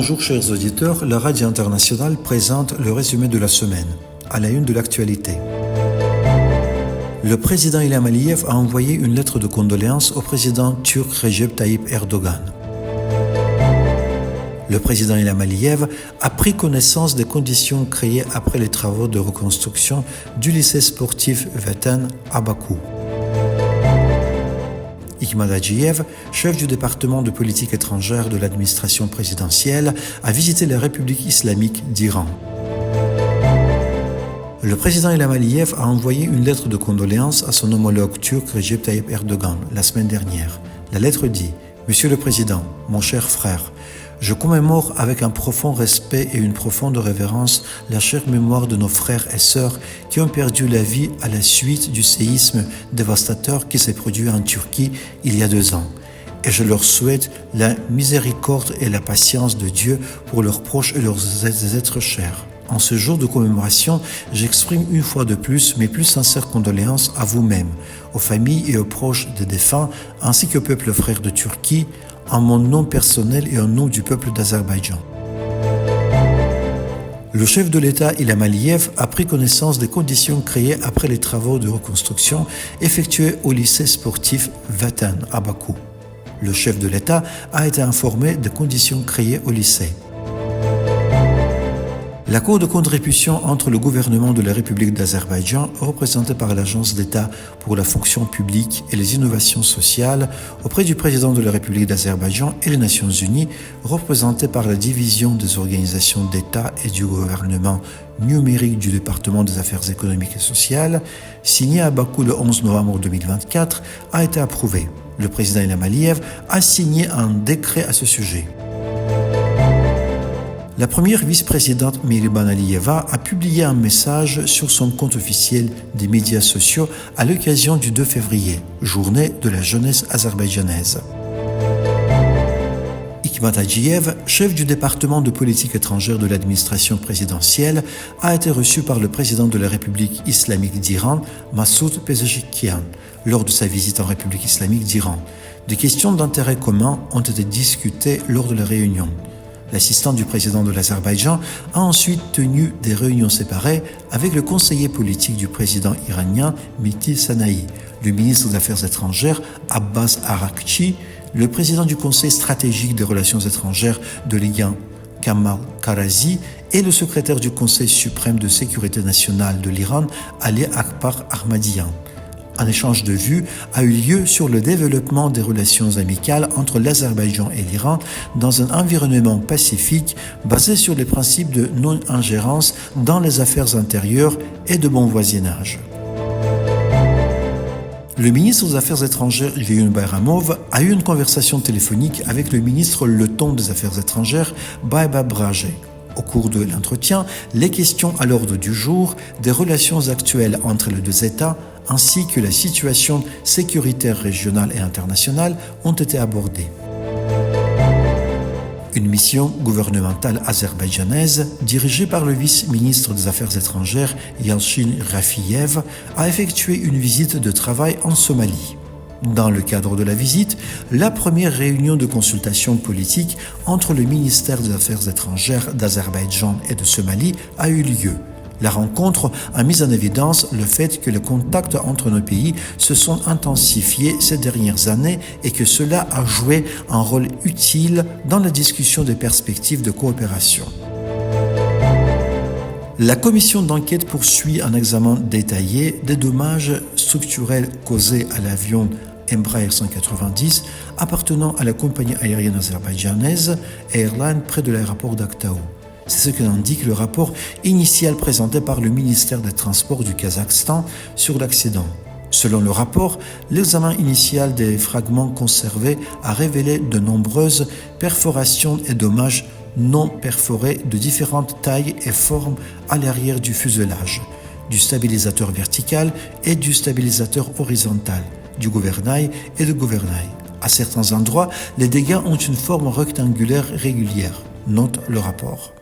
Bonjour chers auditeurs, la Radio Internationale présente le résumé de la semaine, à la une de l'actualité. Le président Ilham Aliyev a envoyé une lettre de condoléances au président turc Recep Tayyip Erdogan. Le président Ilham Aliyev a pris connaissance des conditions créées après les travaux de reconstruction du lycée sportif Vatan à Bakou. Hikmat Hacıyev, chef du département de politique étrangère de l'administration présidentielle, a visité la République islamique d'Iran. Le président Ilham Aliyev a envoyé une lettre de condoléances à son homologue turc Recep Tayyip Erdogan la semaine dernière. La lettre dit « Monsieur le Président, mon cher frère, je commémore avec un profond respect et une profonde révérence la chère mémoire de nos frères et sœurs qui ont perdu la vie à la suite du séisme dévastateur qui s'est produit en Turquie il y a 2 ans. Et je leur souhaite la miséricorde et la patience de Dieu pour leurs proches et leurs êtres chers. En ce jour de commémoration, j'exprime une fois de plus mes plus sincères condoléances à vous-même, aux familles et aux proches des défunts, ainsi qu'au peuple frère de Turquie, en mon nom personnel et en nom du peuple d'Azerbaïdjan. Le chef de l'État Ilham Aliyev a pris connaissance des conditions créées après les travaux de reconstruction effectués au lycée sportif Vatan à Bakou. Le chef de l'État a été informé des conditions créées au lycée. L'accord de contribution entre le gouvernement de la République d'Azerbaïdjan, représenté par l'Agence d'État pour la fonction publique et les innovations sociales, auprès du président de la République d'Azerbaïdjan et les Nations Unies, représenté par la division des organisations d'État et du gouvernement numérique du département des affaires économiques et sociales, signé à Bakou le 11 novembre 2024, a été approuvé. Le président Ilham Aliyev a signé un décret à ce sujet. La première vice-présidente Mehriban Aliyeva a publié un message sur son compte officiel des médias sociaux à l'occasion du 2 février, journée de la jeunesse azerbaïdjanaise. Hikmat Hacıyev, chef du département de politique étrangère de l'administration présidentielle, a été reçu par le président de la République islamique d'Iran, Masoud Pezeshkian, lors de sa visite en République islamique d'Iran. Des questions d'intérêt commun ont été discutées lors de la réunion. L'assistant du président de l'Azerbaïdjan a ensuite tenu des réunions séparées avec le conseiller politique du président iranien Mehdi Sanayi, le ministre des Affaires étrangères Abbas Arakchi, le président du conseil stratégique des relations étrangères de l'Iran Kamal Karazi et le secrétaire du conseil suprême de sécurité nationale de l'Iran Ali Akbar Ahmadian. Un échange de vues a eu lieu sur le développement des relations amicales entre l'Azerbaïdjan et l'Iran dans un environnement pacifique basé sur les principes de non-ingérence dans les affaires intérieures et de bon voisinage. Le ministre des Affaires étrangères Ilham Bayramov a eu une conversation téléphonique avec le ministre letton des Affaires étrangères Baiba Braje. Au cours de l'entretien, les questions à l'ordre du jour des relations actuelles entre les deux États ainsi que la situation sécuritaire régionale et internationale ont été abordées. Une mission gouvernementale azerbaïdjanaise, dirigée par le vice-ministre des Affaires étrangères Yalchin Rafiyev, a effectué une visite de travail en Somalie. Dans le cadre de la visite, la première réunion de consultation politique entre le ministère des Affaires étrangères d'Azerbaïdjan et de Somalie a eu lieu. La rencontre a mis en évidence le fait que les contacts entre nos pays se sont intensifiés ces dernières années et que cela a joué un rôle utile dans la discussion des perspectives de coopération. La commission d'enquête poursuit un examen détaillé des dommages structurels causés à l'avion Embraer 190 appartenant à la compagnie aérienne azerbaïdjanaise Airline près de l'aéroport d'Aktau. C'est ce qu'indique le rapport initial présenté par le ministère des Transports du Kazakhstan sur l'accident. Selon le rapport, l'examen initial des fragments conservés a révélé de nombreuses perforations et dommages non perforés de différentes tailles et formes à l'arrière du fuselage, du stabilisateur vertical et du stabilisateur horizontal, du gouvernail et du gouvernail. À certains endroits, les dégâts ont une forme rectangulaire régulière, note le rapport.